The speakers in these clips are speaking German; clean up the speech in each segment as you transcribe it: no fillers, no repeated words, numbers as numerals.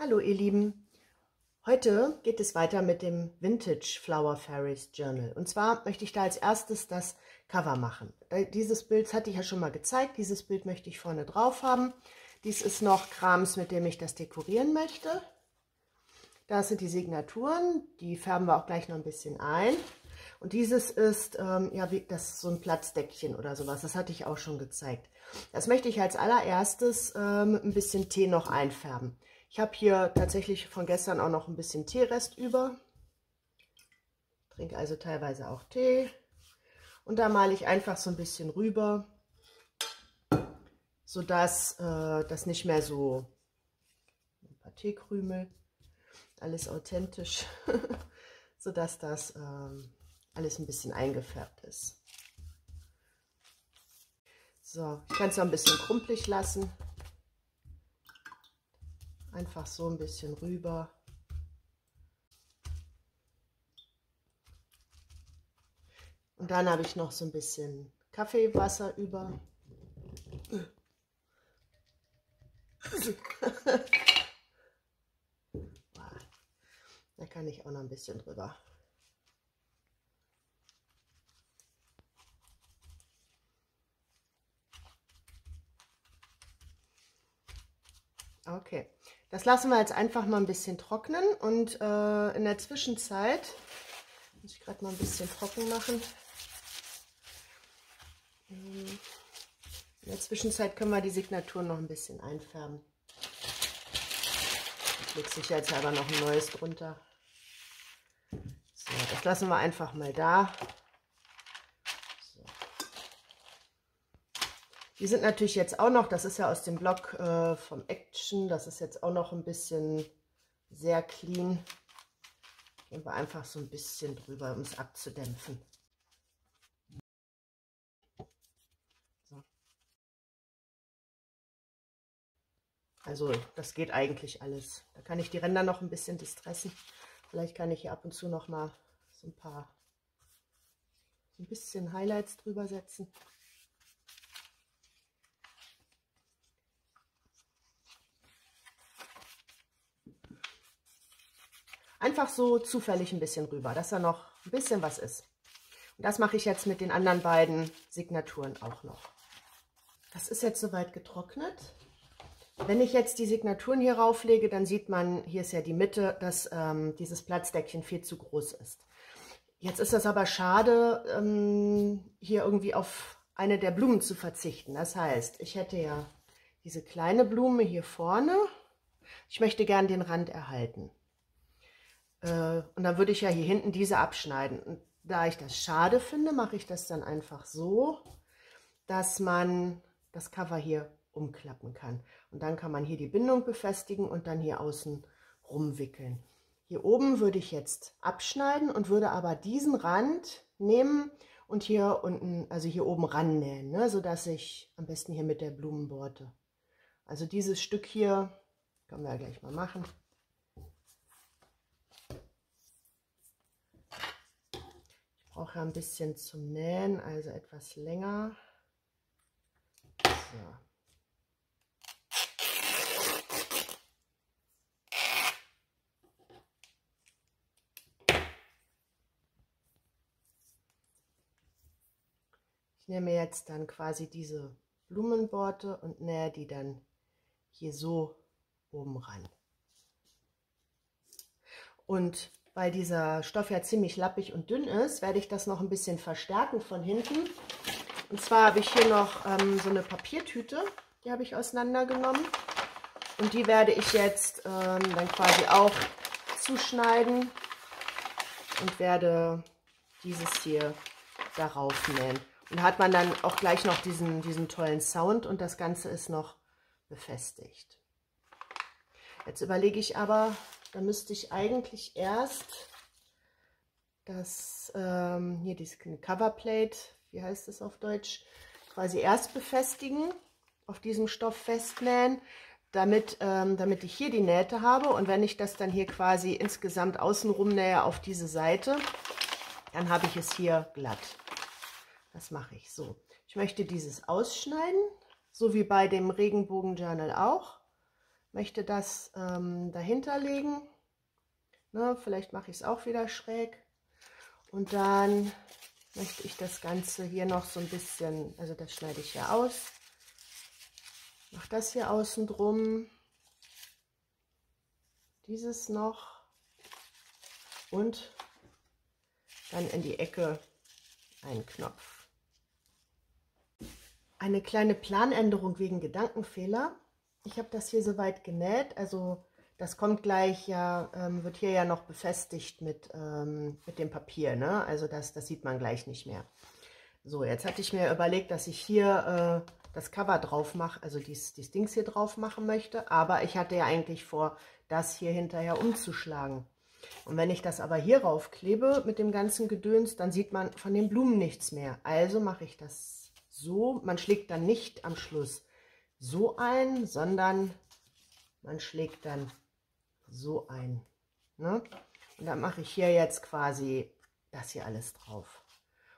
Hallo ihr Lieben, heute geht es weiter mit dem Vintage Flower Fairies Journal. Und zwar möchte ich da als erstes das Cover machen. Dieses Bild hatte ich ja schon mal gezeigt, dieses Bild möchte ich vorne drauf haben. Dies ist noch Krams, mit dem ich das dekorieren möchte. Das sind die Signaturen, die färben wir auch gleich noch ein bisschen ein. Und dieses ist, das ist so ein Platzdeckchen oder sowas, das hatte ich auch schon gezeigt. Das möchte ich als allererstes mit ein bisschen Tee noch einfärben. Ich habe hier tatsächlich von gestern auch noch ein bisschen Teerest über. Trinke also teilweise auch Tee. Und da male ich einfach so ein bisschen rüber, sodass das nicht mehr so ein paar Teekrümel, alles authentisch, sodass das alles ein bisschen eingefärbt ist. So, ich kann es noch ein bisschen krumpelig lassen. Einfach so ein bisschen rüber. Und dann habe ich noch so ein bisschen Kaffeewasser über. Da kann ich auch noch ein bisschen drüber. Okay, das lassen wir jetzt einfach mal ein bisschen trocknen und in der Zwischenzeit, muss ich gerade mal ein bisschen trocken machen. In der Zwischenzeit können wir die Signaturen noch ein bisschen einfärben. Ich lege sicherheitshalber noch ein neues drunter. So, das lassen wir einfach mal da. So. Die sind natürlich jetzt auch noch, das ist ja aus dem Blog vom Action, das ist jetzt auch noch ein bisschen sehr clean. Gehen wir einfach so ein bisschen drüber, um es abzudämpfen. So. Also das geht eigentlich alles. Da kann ich die Ränder noch ein bisschen distressen. Vielleicht kann ich hier ab und zu noch mal so ein bisschen Highlights drüber setzen. Einfach so zufällig ein bisschen rüber, dass da noch ein bisschen was ist. Und das mache ich jetzt mit den anderen beiden Signaturen auch noch. Das ist jetzt soweit getrocknet. Wenn ich jetzt die Signaturen hier rauflege, dann sieht man, hier ist ja die Mitte, dass dieses Platzdeckchen viel zu groß ist. Jetzt ist das aber schade, hier irgendwie auf eine der Blumen zu verzichten. Das heißt, ich hätte ja diese kleine Blume hier vorne. Ich möchte gern den Rand erhalten. Und dann würde ich ja hier hinten diese abschneiden. Und da ich das schade finde, mache ich das dann einfach so, dass man das Cover hier umklappen kann. Und dann kann man hier die Bindung befestigen und dann hier außen rumwickeln. Hier oben würde ich jetzt abschneiden und würde aber diesen Rand nehmen und hier unten, also hier oben rannähen, ne, sodass ich am besten hier mit der Blumenborte. Also dieses Stück hier, können wir ja gleich mal machen. Ich brauche ja ein bisschen zum Nähen, also etwas länger. So. Ich nehme jetzt dann quasi diese Blumenborte und nähe die dann hier so oben ran. Und weil dieser Stoff ja ziemlich lappig und dünn ist, werde ich das noch ein bisschen verstärken von hinten. Und zwar habe ich hier noch so eine Papiertüte, die habe ich auseinandergenommen. Und die werde ich jetzt dann quasi auch zuschneiden und werde dieses hier darauf nähen. Und da hat man dann auch gleich noch diesen tollen Sound und das Ganze ist noch befestigt. Jetzt überlege ich aber, da müsste ich eigentlich erst das, hier diese Coverplate, wie heißt das auf Deutsch, quasi erst befestigen, auf diesem Stoff festnähen, damit ich hier die Nähte habe. Und wenn ich das dann hier quasi insgesamt außenrum nähe auf diese Seite, dann habe ich es hier glatt. Das mache ich so. Ich möchte dieses ausschneiden, so wie bei dem Regenbogen Journal auch. möchte das dahinter legen. Ne, vielleicht mache ich es auch wieder schräg. Und dann möchte ich das Ganze hier noch so ein bisschen, also das schneide ich ja aus. Mache das hier außen drum. Dieses noch. Und dann in die Ecke einen Knopf. Eine kleine Planänderung wegen Gedankenfehler. Ich habe das hier soweit genäht, also das kommt gleich, ja, wird hier ja noch befestigt mit dem Papier, ne? Also das sieht man gleich nicht mehr. So, jetzt hatte ich mir überlegt, dass ich hier das Cover drauf mache, also dieses Dings hier drauf machen möchte, aber ich hatte ja eigentlich vor, das hier hinterher umzuschlagen. Und wenn ich das aber hier raufklebe mit dem ganzen Gedöns, dann sieht man von den Blumen nichts mehr. Also mache ich das so, man schlägt dann nicht am Schluss so ein, sondern man schlägt dann so ein. Ne? Und dann mache ich hier jetzt quasi das hier alles drauf.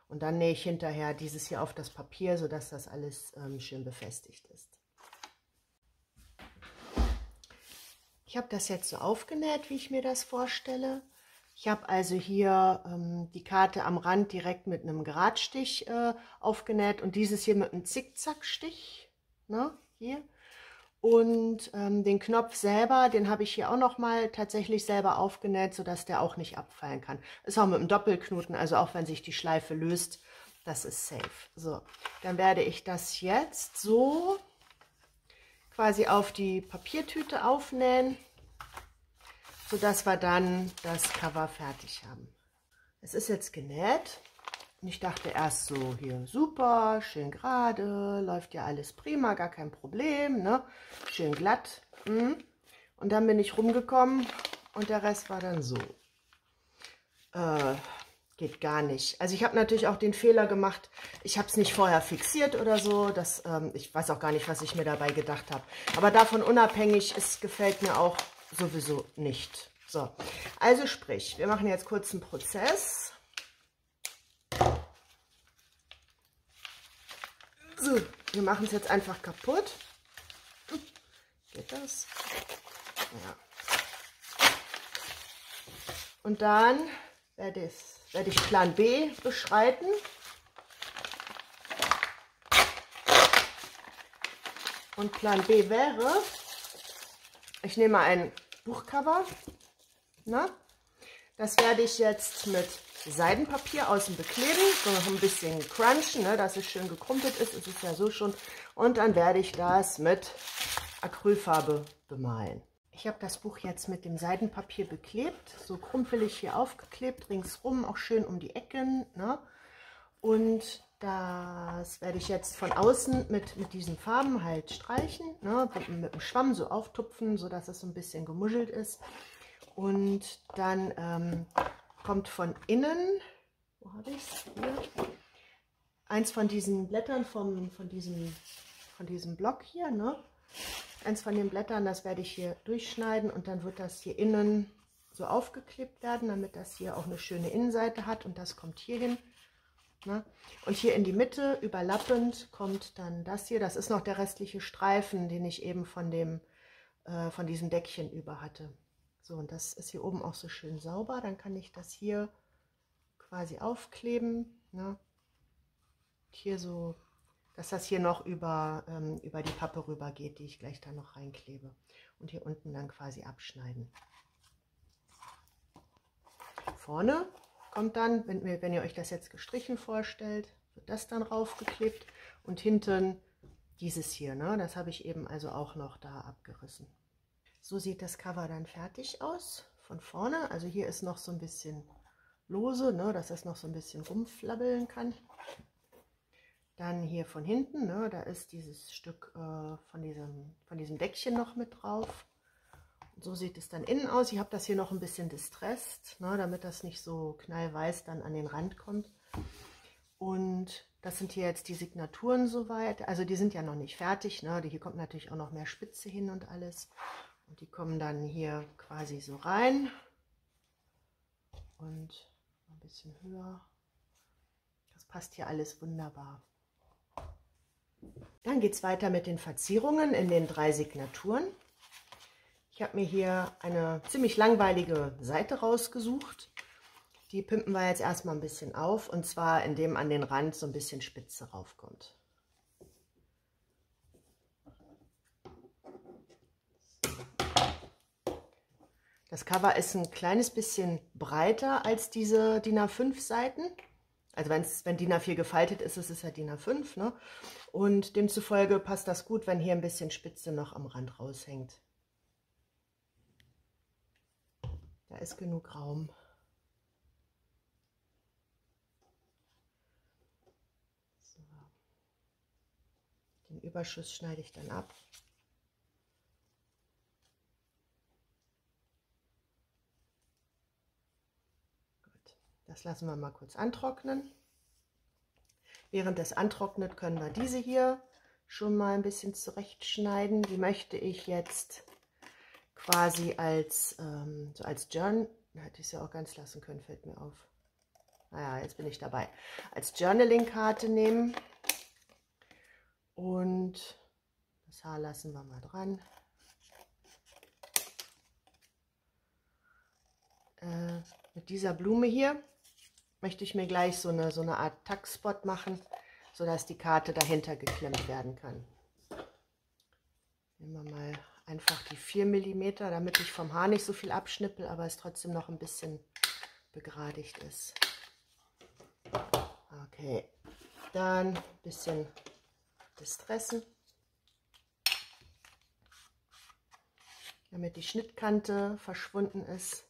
Und dann nähe ich hinterher dieses hier auf das Papier, sodass das alles schön befestigt ist. Ich habe das jetzt so aufgenäht, wie ich mir das vorstelle. Ich habe also hier die Karte am Rand direkt mit einem Geradstich aufgenäht und dieses hier mit einem Zickzackstich, ne, hier. Und den Knopf selber, den habe ich hier auch noch mal tatsächlich selber aufgenäht, sodass der auch nicht abfallen kann. Ist auch mit einem Doppelknoten, also auch wenn sich die Schleife löst, das ist safe. So, dann werde ich das jetzt so quasi auf die Papiertüte aufnähen, sodass wir dann das Cover fertig haben. Es ist jetzt genäht. Und ich dachte erst so, hier super, schön gerade, läuft ja alles prima, gar kein Problem, ne? Schön glatt. Und dann bin ich rumgekommen und der Rest war dann so. Geht gar nicht. Also ich habe natürlich auch den Fehler gemacht, ich habe es nicht vorher fixiert oder so. Ich weiß auch gar nicht, was ich mir dabei gedacht habe. Aber davon unabhängig, es gefällt mir auch sowieso nicht. So, also sprich, wir machen jetzt kurz einen Prozess. So, wir machen es jetzt einfach kaputt. Geht das? Ja. Und dann werde ich Plan B beschreiten. Und Plan B wäre, ich nehme ein Buchcover. Ne? Das werde ich jetzt mit Seidenpapier außen bekleben, so noch ein bisschen crunchen, ne, dass es schön gekrumpelt ist. Es ist ja so schon. Und dann werde ich das mit Acrylfarbe bemalen. Ich habe das Buch jetzt mit dem Seidenpapier beklebt, so krumpelig hier aufgeklebt, ringsrum, auch schön um die Ecken. Ne? Und das werde ich jetzt von außen mit diesen Farben halt streichen, ne? Mit dem Schwamm so auftupfen, sodass es so ein bisschen gemuschelt ist. Und dann kommt von innen, wo habe ich es? Hier. Eins von diesen Blättern von diesem Block hier, ne? Eins von den Blättern, das werde ich hier durchschneiden und dann wird das hier innen so aufgeklebt werden, damit das hier auch eine schöne Innenseite hat und das kommt hier hin. Ne? Und hier in die Mitte, überlappend, kommt dann das hier. Das ist noch der restliche Streifen, den ich eben von diesem Deckchen über hatte. So, und das ist hier oben auch so schön sauber. Dann kann ich das hier quasi aufkleben. Ne? Hier so, dass das hier noch über die Pappe rüber geht, die ich gleich da noch reinklebe. Und hier unten dann quasi abschneiden. Vorne kommt dann, wenn ihr euch das jetzt gestrichen vorstellt, wird das dann raufgeklebt. Und hinten dieses hier, ne? Das habe ich eben also auch noch da abgerissen. So sieht das Cover dann fertig aus, von vorne. Also hier ist noch so ein bisschen lose, ne, dass das noch so ein bisschen rumflabbeln kann. Dann hier von hinten, ne, da ist dieses Stück von diesem Deckchen noch mit drauf. Und so sieht es dann innen aus. Ich habe das hier noch ein bisschen distressed, ne, damit das nicht so knallweiß dann an den Rand kommt. Und das sind hier jetzt die Signaturen soweit. Also die sind ja noch nicht fertig, ne. Hier kommt natürlich auch noch mehr Spitze hin und alles. Und die kommen dann hier quasi so rein und ein bisschen höher. Das passt hier alles wunderbar. Dann geht es weiter mit den Verzierungen in den 3 Signaturen. Ich habe mir hier eine ziemlich langweilige Seite rausgesucht. Die pimpen wir jetzt erstmal ein bisschen auf, und zwar indem an den Rand so ein bisschen Spitze raufkommt. Das Cover ist ein kleines bisschen breiter als diese DIN A5 Seiten. Also wenn DIN A4 gefaltet ist, ist es ja DIN A5, ne? Und demzufolge passt das gut, wenn hier ein bisschen Spitze noch am Rand raushängt. Da ist genug Raum. So. Den Überschuss schneide ich dann ab. Gut, das lassen wir mal kurz antrocknen. Während es antrocknet, können wir diese hier schon mal ein bisschen zurechtschneiden. Die möchte ich jetzt quasi als, so als Journal, hätte ich es ja auch ganz lassen können, fällt mir auf. Naja, jetzt bin ich dabei. Als Journaling-Karte nehmen. Und das Haar lassen wir mal dran. Mit dieser Blume hier möchte ich mir gleich so eine Art Tuckspot machen, sodass die Karte dahinter geklemmt werden kann. Nehmen wir mal einfach die 4 mm, damit ich vom Haar nicht so viel abschnippel, aber es trotzdem noch ein bisschen begradigt ist. Okay, dann ein bisschen distressen, damit die Schnittkante verschwunden ist.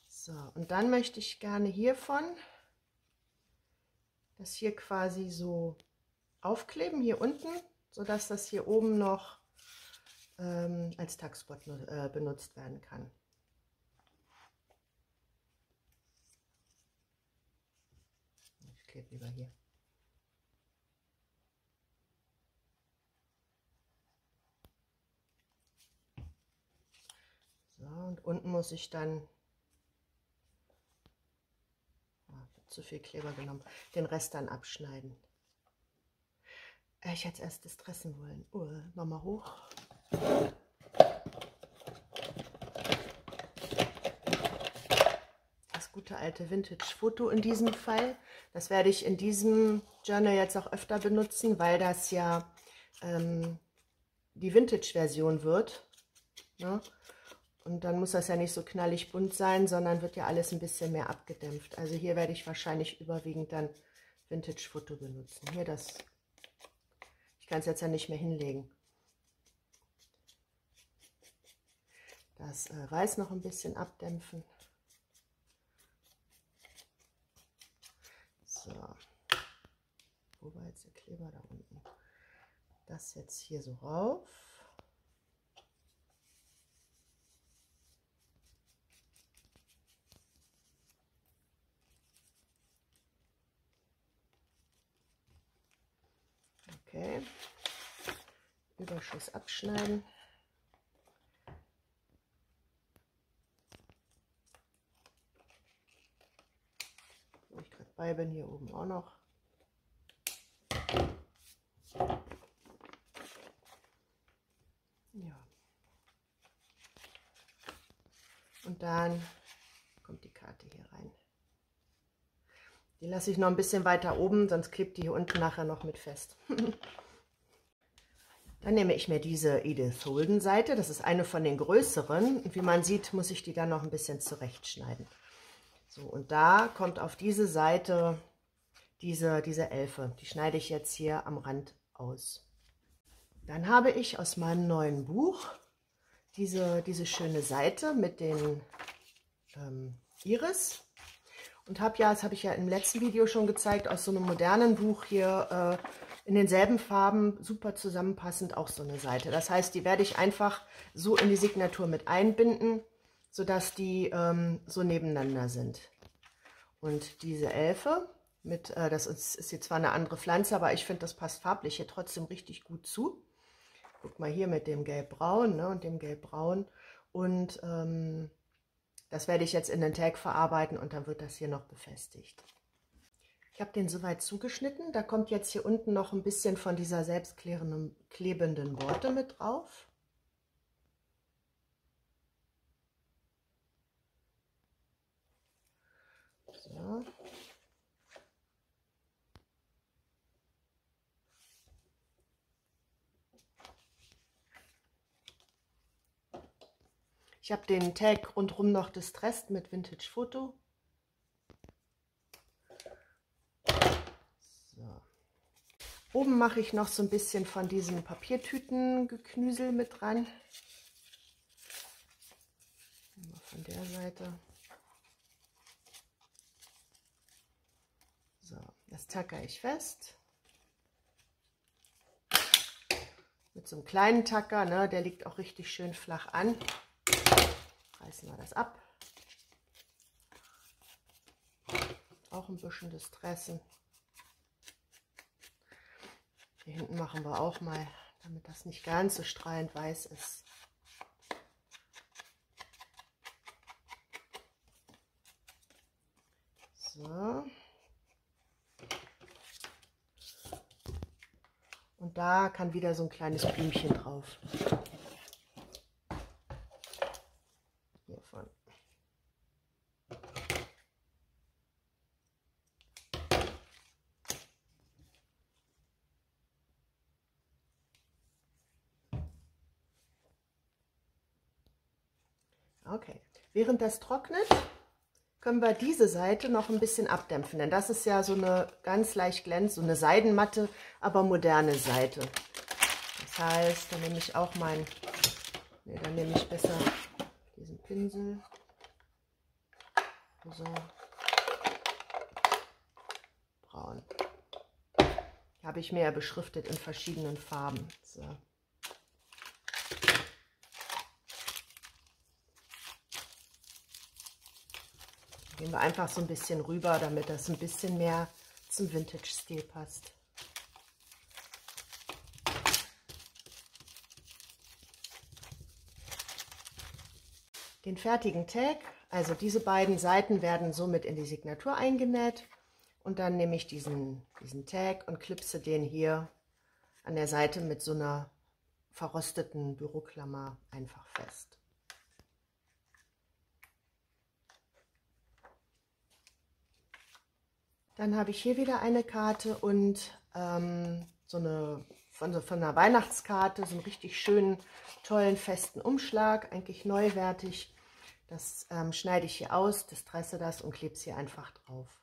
So, und dann möchte ich gerne hiervon das hier quasi so aufkleben, hier unten, sodass das hier oben noch als Tuckspot benutzt werden kann. Ich klebe lieber hier. So, und unten muss ich dann, zu viel Kleber genommen, den Rest dann abschneiden. Ich hätte erst das Dressen wollen. Nochmal hoch. Das gute alte Vintage-Foto in diesem Fall. Das werde ich in diesem Journal jetzt auch öfter benutzen, weil das ja die Vintage-Version wird. Ne? Und dann muss das ja nicht so knallig bunt sein, sondern wird ja alles ein bisschen mehr abgedämpft. Also hier werde ich wahrscheinlich überwiegend dann Vintage-Foto benutzen. Hier das, ich kann es jetzt ja nicht mehr hinlegen. Das Weiß noch ein bisschen abdämpfen. So, wo war jetzt der Kleber da unten? Das jetzt hier so rauf. Okay, Überschuss abschneiden. Wo ich gerade bei bin, hier oben auch noch. Ja. Und dann kommt die Karte hier rein. Die lasse ich noch ein bisschen weiter oben, sonst klebt die hier unten nachher noch mit fest. Dann nehme ich mir diese Edith Holden Seite. Das ist eine von den größeren. Und wie man sieht, muss ich die dann noch ein bisschen zurechtschneiden. So, und da kommt auf diese Seite diese Elfe. Die schneide ich jetzt hier am Rand aus. Dann habe ich aus meinem neuen Buch diese schöne Seite mit den Iris. Und habe ja, das habe ich ja im letzten Video schon gezeigt, aus so einem modernen Buch hier in denselben Farben, super zusammenpassend, auch so eine Seite. Das heißt, die werde ich einfach so in die Signatur mit einbinden, sodass die so nebeneinander sind. Und diese Elfe, das ist jetzt zwar eine andere Pflanze, aber ich finde, das passt farblich hier trotzdem richtig gut zu. Guck mal hier mit dem Gelbbraun, ne, und dem Gelbbraun. Und das werde ich jetzt in den Tag verarbeiten und dann wird das hier noch befestigt. Ich habe den soweit zugeschnitten. Da kommt jetzt hier unten noch ein bisschen von dieser selbstklebenden Borte mit drauf. So. Ich habe den Tag rundherum noch distressed mit Vintage Foto. So. Oben mache ich noch so ein bisschen von diesem Papiertütengeknüsel mit dran. Von der Seite. So, das tackere ich fest. Mit so einem kleinen Tacker, ne, der liegt auch richtig schön flach an. Reißen wir das ab. Auch ein bisschen distressen. Hier hinten machen wir auch mal, damit das nicht ganz so strahlend weiß ist. So. Und da kann wieder so ein kleines Blümchen drauf. Hiervon. Okay, während das trocknet, können wir diese Seite noch ein bisschen abdämpfen, denn das ist ja so eine ganz leicht glänzend, so eine Seidenmatte, aber moderne Seite. Das heißt, dann nehme ich auch dann nehme ich besser diesen Pinsel. So. Braun. Habe ich mir ja beschriftet in verschiedenen Farben. So. Gehen wir einfach so ein bisschen rüber, damit das ein bisschen mehr zum Vintage-Stil passt. Den fertigen Tag, also diese beiden Seiten, werden somit in die Signatur eingenäht. Und dann nehme ich diesen Tag und klipse den hier an der Seite mit so einer verrosteten Büroklammer einfach fest. Dann habe ich hier wieder eine Karte und von einer Weihnachtskarte, so einen richtig schönen, tollen, festen Umschlag, eigentlich neuwertig. Das schneide ich hier aus, distresse das und klebe es hier einfach drauf.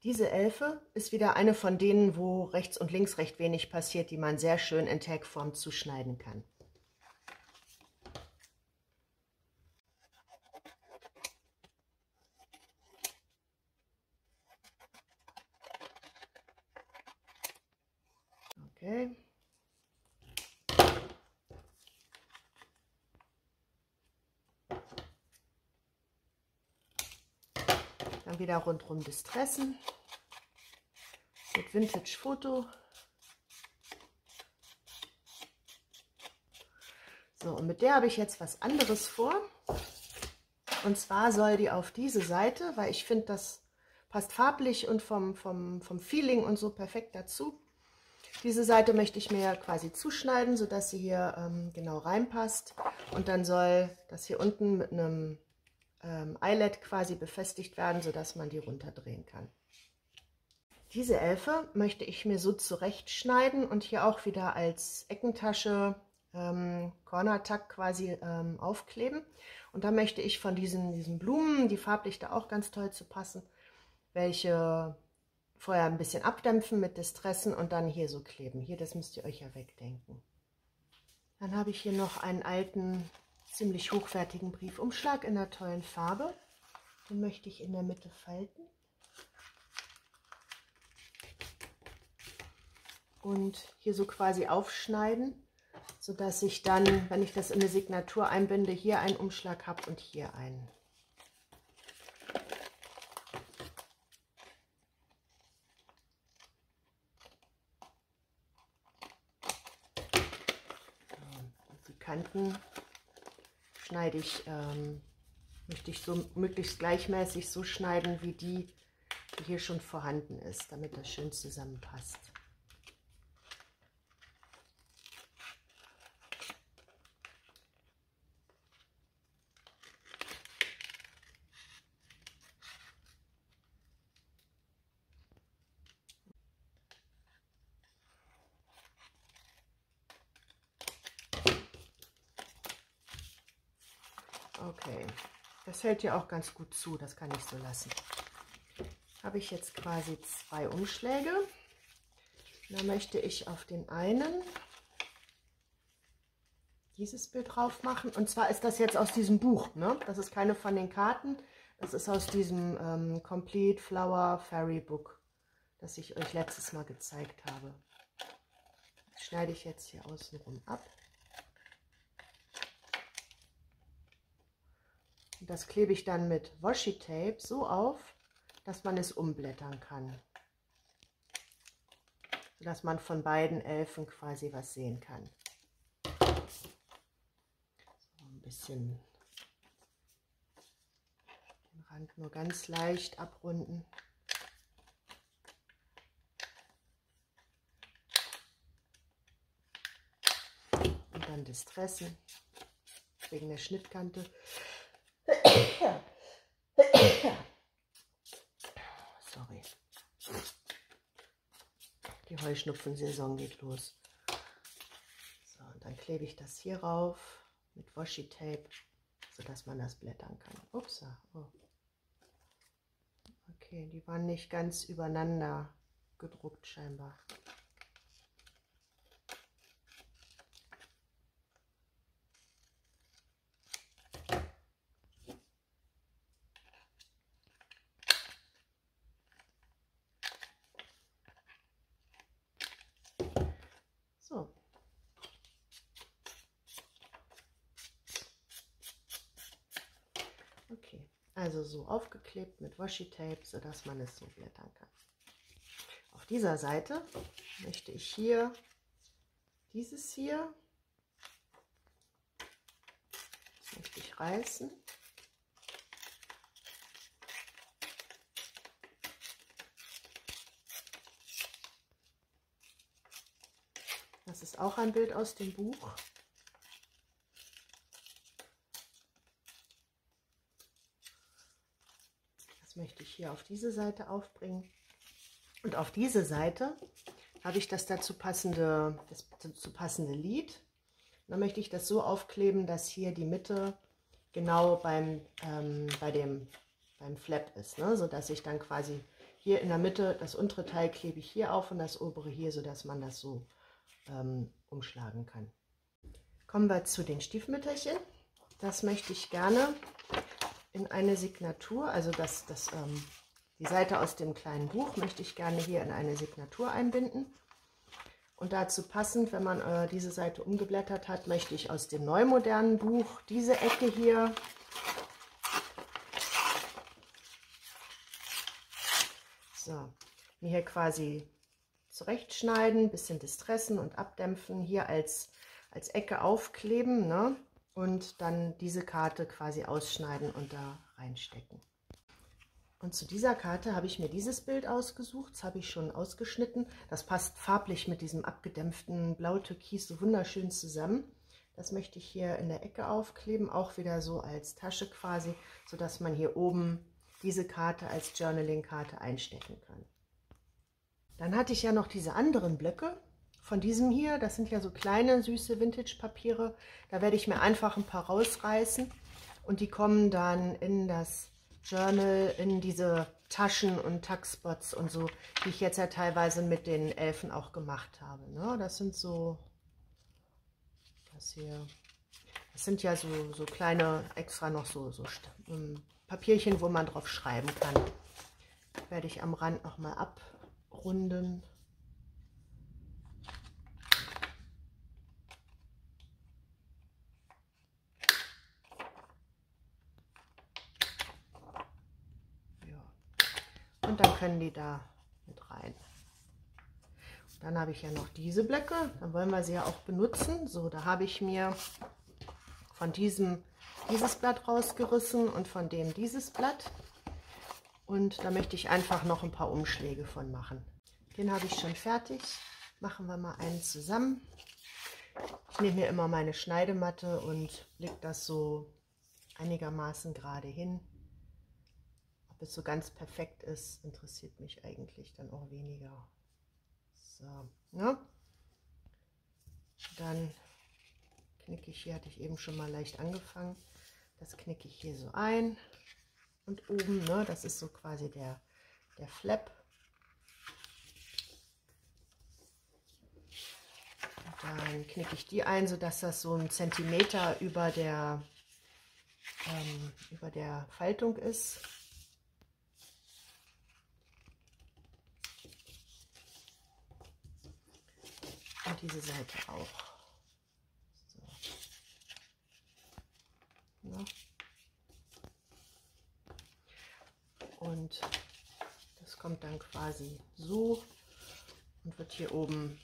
Diese Elfe ist wieder eine von denen, wo rechts und links recht wenig passiert, die man sehr schön in Tagform zuschneiden kann. Okay. Dann wieder rundherum distressen mit Vintage Foto. So, und mit der habe ich jetzt was anderes vor. Und zwar soll die auf diese Seite, weil ich finde, das passt farblich und vom Feeling und so perfekt dazu. Diese Seite möchte ich mir quasi zuschneiden, sodass sie hier genau reinpasst. Und dann soll das hier unten mit einem Eyelet quasi befestigt werden, sodass man die runterdrehen kann. Diese Elfe möchte ich mir so zurechtschneiden und hier auch wieder als Eckentasche Corner-Tuck quasi aufkleben. Und da möchte ich von diesen Blumen, die farblich da auch ganz toll zu passen, welche vorher ein bisschen abdämpfen mit Distressen und dann hier so kleben. Hier, das müsst ihr euch ja wegdenken. Dann habe ich hier noch einen alten, ziemlich hochwertigen Briefumschlag in einer tollen Farbe. Den möchte ich in der Mitte falten. Und hier so quasi aufschneiden, sodass ich dann, wenn ich das in eine Signatur einbinde, hier einen Umschlag habe und hier einen. Die Kanten schneide ich, möchte ich so möglichst gleichmäßig so schneiden wie die hier schon vorhanden ist, damit das schön zusammenpasst. Okay, das hält ja auch ganz gut zu, das kann ich so lassen. Habe ich jetzt quasi 2 Umschläge. Da möchte ich auf den einen dieses Bild drauf machen. Und zwar ist das jetzt aus diesem Buch, ne? Das ist keine von den Karten, das ist aus diesem Complete Flower Fairy Book, das ich euch letztes Mal gezeigt habe. Das schneide ich jetzt hier außenrum ab. Und das klebe ich dann mit Washi Tape so auf, dass man es umblättern kann. Sodass man von beiden Elfen quasi was sehen kann. So, ein bisschen den Rand nur ganz leicht abrunden. Und dann distressen, wegen der Schnittkante. Sorry. Die Heuschnupfensaison geht los. So, und dann klebe ich das hier rauf mit Washi Tape, sodass man das blättern kann. Ups. Oh. Okay, die waren nicht ganz übereinander gedruckt scheinbar. So. Okay, also so aufgeklebt mit Washi Tape, sodass man es so blättern kann. Auf dieser Seite möchte ich hier dieses hier, das möchte ich reißen. Das ist auch ein Bild aus dem Buch. Das möchte ich hier auf diese Seite aufbringen. Und auf diese Seite habe ich das dazu passende Lied. Und dann möchte ich das so aufkleben, dass hier die Mitte genau beim Flap ist, ne? Sodass ich dann quasi hier in der Mitte, das untere Teil klebe ich hier auf und das obere hier, sodass man das so umschlagen kann. Kommen wir zu den Stiefmütterchen. Das möchte ich gerne in eine Signatur, also die Seite aus dem kleinen Buch möchte ich gerne hier in eine Signatur einbinden. Und dazu passend, wenn man diese Seite umgeblättert hat, möchte ich aus dem neumodernen Buch diese Ecke hier mir hier quasi zurechtschneiden, bisschen distressen und abdämpfen, hier als Ecke aufkleben, ne? Und dann diese Karte quasi ausschneiden und da reinstecken. Und zu dieser Karte habe ich mir dieses Bild ausgesucht, das habe ich schon ausgeschnitten. Das passt farblich mit diesem abgedämpften Blau-Türkis so wunderschön zusammen. Das möchte ich hier in der Ecke aufkleben, auch wieder so als Tasche quasi, sodass man hier oben diese Karte als Journaling-Karte einstecken kann. Dann hatte ich ja noch diese anderen Blöcke von diesem hier. Das sind ja so kleine, süße Vintage-Papiere. Da werde ich mir einfach ein paar rausreißen und die kommen dann in das Journal, in diese Taschen und Tuckspots und so, die ich jetzt ja teilweise mit den Elfen auch gemacht habe. Ne? Das sind so, das sind ja so kleine, extra noch so Papierchen, wo man drauf schreiben kann. Werde ich am Rand nochmal abrunden. Und dann können die da mit rein. Und dann habe ich ja noch diese Blöcke, dann wollen wir sie ja auch benutzen. So, da habe ich mir von diesem dieses Blatt rausgerissen und von dem dieses Blatt. Und da möchte ich einfach noch ein paar Umschläge von machen. Den habe ich schon fertig. Machen wir mal einen zusammen. Ich nehme mir immer meine Schneidematte und lege das so einigermaßen gerade hin. Ob es so ganz perfekt ist, interessiert mich eigentlich dann auch weniger. So, ne? Dann knicke ich hier, hatte ich eben schon mal leicht angefangen. Das knicke ich hier so ein. Und oben, ne, das ist so quasi der Flap. Dann knicke ich die ein, sodass das so 1 Zentimeter über der Faltung ist. Und diese Seite auch. So. Ja. Und das kommt dann quasi so und wird hier oben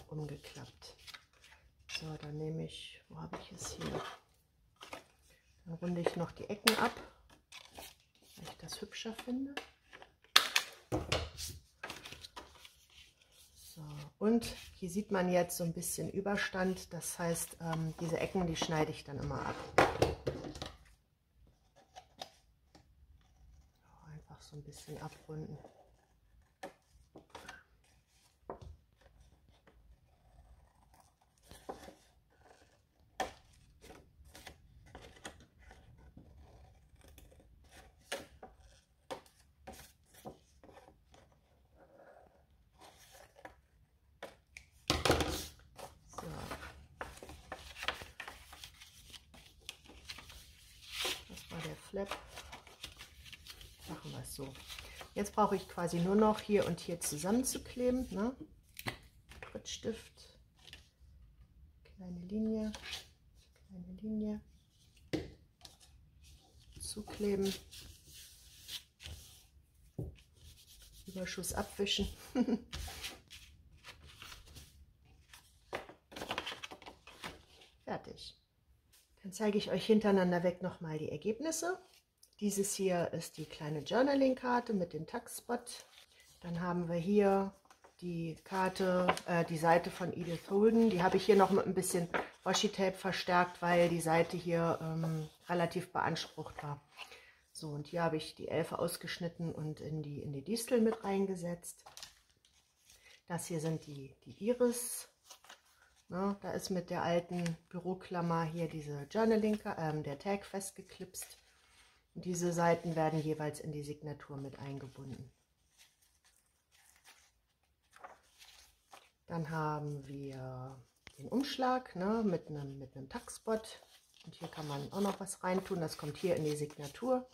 umgeklappt. So, dann nehme ich, wo habe ich es hier? Dann runde ich noch die Ecken ab, weil ich das hübscher finde. So, und hier sieht man jetzt so ein bisschen Überstand, das heißt, diese Ecken, die schneide ich dann immer ab. Einfach so ein bisschen abrunden. Flap. Machen wir es so. Jetzt brauche ich quasi nur noch hier und hier zusammenzukleben. Ne? Prittstift, kleine Linie, zukleben, Überschuss abwischen. Fertig. Dann zeige ich euch hintereinander weg nochmal die Ergebnisse. Dieses hier ist die kleine Journaling-Karte mit dem Tuckspot. Dann haben wir hier die Karte, die Seite von Edith Holden. Die habe ich hier noch mit ein bisschen Washi-Tape verstärkt, weil die Seite hier relativ beansprucht war. So, und hier habe ich die Elfe ausgeschnitten und in die Distel mit reingesetzt. Das hier sind die Iris. Na, da ist mit der alten Büroklammer hier diese Journaling, der Tag festgeklipst. Und diese Seiten werden jeweils in die Signatur mit eingebunden. Dann haben wir den Umschlag, ne, mit einem Tuckspot. Und hier kann man auch noch was reintun. Das kommt hier in die Signatur.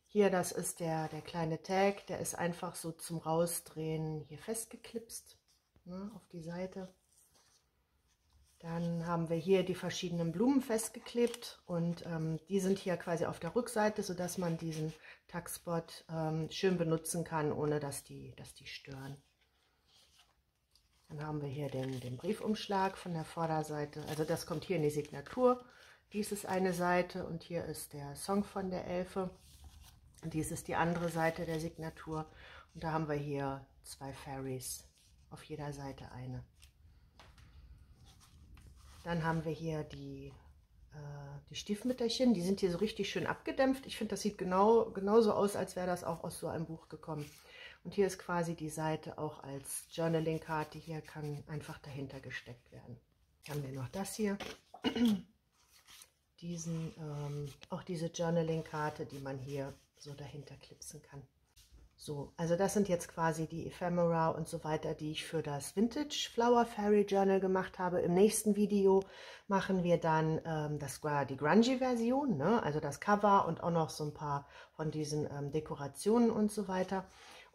Hier, das ist der kleine Tag. Der ist einfach so zum Rausdrehen hier festgeklipst, ne, auf die Seite. Dann haben wir hier die verschiedenen Blumen festgeklebt und die sind hier quasi auf der Rückseite, sodass man diesen Tuckspot schön benutzen kann, ohne dass die stören. Dann haben wir hier den Briefumschlag von der Vorderseite. Also das kommt hier in die Signatur. Dies ist eine Seite und hier ist der Song von der Elfe. Und dies ist die andere Seite der Signatur. Und da haben wir hier 2 Fairies, auf jeder Seite eine. Dann haben wir hier die Stiefmütterchen, die sind hier so richtig schön abgedämpft. Ich finde, das sieht genauso aus, als wäre das auch aus so einem Buch gekommen. Und hier ist quasi die Seite auch als Journaling-Karte. Hier kann einfach dahinter gesteckt werden. Dann haben wir noch das hier. Auch diese Journaling-Karte, die man hier so dahinter klipsen kann. So, also das sind jetzt quasi die Ephemera und so weiter, die ich für das Vintage Flower Fairy Journal gemacht habe. Im nächsten Video machen wir dann die Grungy-Version, ne? Also das Cover und auch noch so ein paar von diesen Dekorationen und so weiter.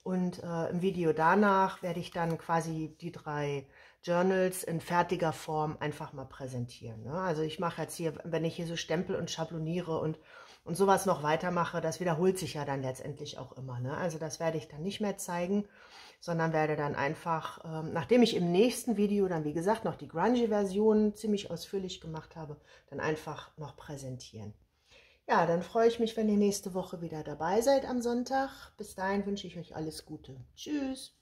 Und im Video danach werde ich dann quasi die 3 Journals in fertiger Form einfach mal präsentieren. Ne? Also ich mache jetzt hier, wenn ich hier so stempel und schabloniere und sowas noch weitermache, das wiederholt sich ja dann letztendlich auch immer. Ne? Also das werde ich dann nicht mehr zeigen, sondern werde dann einfach, nachdem ich im nächsten Video dann wie gesagt noch die Grungy-Version ziemlich ausführlich gemacht habe, dann einfach noch präsentieren. Ja, dann freue ich mich, wenn ihr nächste Woche wieder dabei seid am Sonntag. Bis dahin wünsche ich euch alles Gute. Tschüss.